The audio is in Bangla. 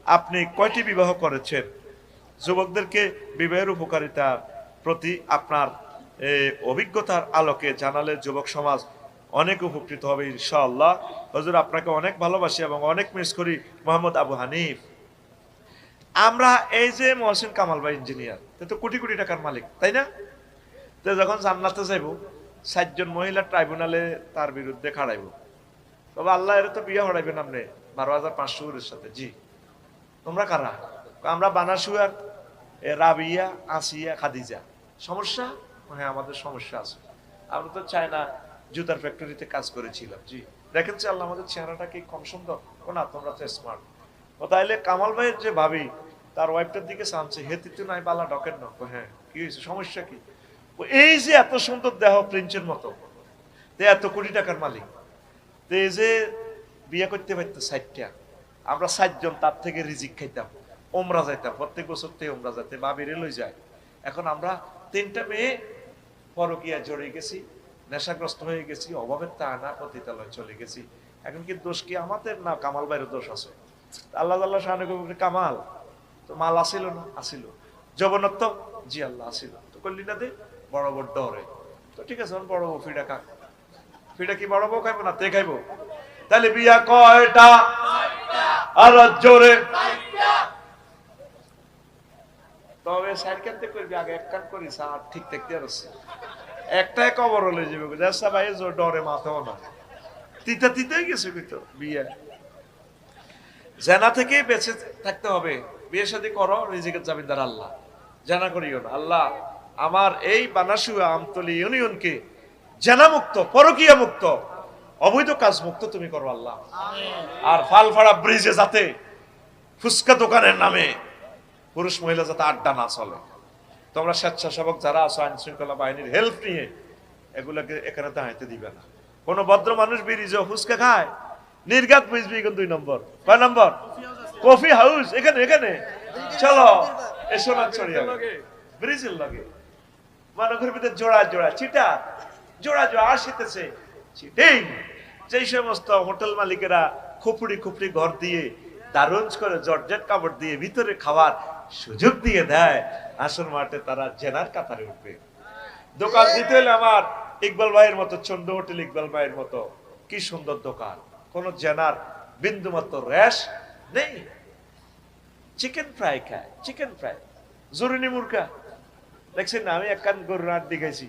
আপনি কয়টি বিবাহ করেছেন? যুবকদেরকে বিবাহের উপকারিতার প্রতি আপনার অভিজ্ঞতার আলোকে জানালে যুবক সমাজ অনেক উপকৃত হবে ইনশাআল্লাহ। হুজুর আপনাকে অনেক ভালোবাসি এবং অনেক মিস করি। মোহাম্মদ আবু হানিফ। আমরা এই যে মহসিন কামাল ভাই ইঞ্জিনিয়ার, তো কোটি কোটি টাকার মালিক, তাই না? তো যখন জান্নাতে যাইব, ৬০ জন মহিলা ট্রাইব্যুনালে তার বিরুদ্ধে খাড়াইব, তবে আল্লাহ এর তো বিয়ে হড়াইবেন আপনি ১২,৫০০ সাথে। জি, তোমরা কারা? আমরা বানাসুয়ার রাবিয়া, আসিয়া, খাদিজা। সমস্যা? হ্যাঁ, আমাদের সমস্যা আছে। আমরা তো চায়না জুতার ফ্যাক্টরিতে কাজ করেছিলাম। জি, দেখেন যে আল্লাহ আমাদের চেহারাটা কি কম সুন্দর? না, তোমরা তো স্মার্ট। ও তাইলে কামাল ভাইয়ের যে ভাবি, তার ওয়াইফটার দিকে চানছে, হেতি তো নাই বালা ডকের না। হ্যাঁ, কি হয়েছে? সমস্যা কি? এই যে এত সুন্দর দেহ, প্রিন্সের মতো, এত কোটি টাকার মালিক, এই যে বিয়ে করতে পারতো ৬০টা, আমরা ৬০ জন তার থেকে রিজিক খাইতাম, ওমরা যাইতাম, প্রত্যেক বছর থেকে ওমরা যাইতে বাবিরে লই যায়। এখন আমরা ৩টা মেয়ে পরকীয়া জড়িয়ে গেছি, নেশাগ্রস্ত হয়ে গেছি, অভাবের তাড়না পতিতালয়ে চলে গেছি। এখন কি দোষ কি আমাদের, না কামাল ভাইয়ের দোষ আছে? আল্লাহ আল্লাহ শাহানু কামাল তো মাল আসিল না? আসিল। যৌবনত্ব? জি আল্লাহ আসিল। তো করলি না দে বড় বড় ডরে। তো ঠিক আছে, বড় বউ ফিডা কাক, ফিডা কি বড় বউ খাইবো না তে খাইবো? তাহলে বিয়া কয়টা? আর জোরে। তবে সাইকেলতে করবি আগে এক কান করিস, আর ঠিক দেখতে আসছে একটাই কবর হলে যাবে। দেশা ভাই জোর ডরে মাথাও না, তিতা তিতাই গেছে কিন্তু বিয়ে। জেনা থেকেই বেঁচে থাকতে হবে। বিয়ে শাদী করো, রিজিকের জামিনদার আল্লাহ। জেনা করিও না। আল্লাহ আমার এই বানাসুয়া আমতলী ইউনিয়নকে জেনা মুক্ত, পরকীয়া মুক্ত, অবৈধ কাজ মুক্ত তুমি করো আল্লাহ। আর ফালফাড়া ব্রিজে যাতে ফুচকা দোকানের নামে পুরুষ মহিলা যাতে আড্ডা না চলে। তোমরা স্বেচ্ছাসেবক যারা আছো, আইন শৃঙ্খলা বাহিনীর হেল্প নিয়ে এগুলোকে এখানে দাঁড়াইতে দিবে না। কোন ভদ্র মানুষ ব্রিজে ফুচকা খায়, নির্ঘাত বুঝবি। ২ নম্বর, কয় নম্বর? কফি হাউস এখানে, এখানে চলো এসো না ছড়িয়ে ব্রিজের লাগে মানুষের ভিতরে জোড়া জোড়া চিটা, জোড়া জোড়া আসিতেছে চিটিং। যেই সমস্ত হোটেল মালিকেরা খুপড়ি খুপড়ি ঘর দিয়ে, দারুণ করে জর্জেট কাপড় দিয়ে ভিতরে খাওয়ার সুযোগ দিয়ে দেয়, আসল মাঠে তারা জেনার কাতারে উঠবে। দোকান দিতে হলে আমার ইকবাল ভাইয়ের মতো, চন্দ্র হোটেল ইকবাল ভাইয়ের মতো কি সুন্দর দোকান, কোন জেনার বিন্দু মাত্র র্যাশ নেই। চিকেন ফ্রাই খায়, চিকেন ফ্রাই, জরুরি মুরগা দেখছেন না? আমি এক কান গরুর হাড় দেখাইছি।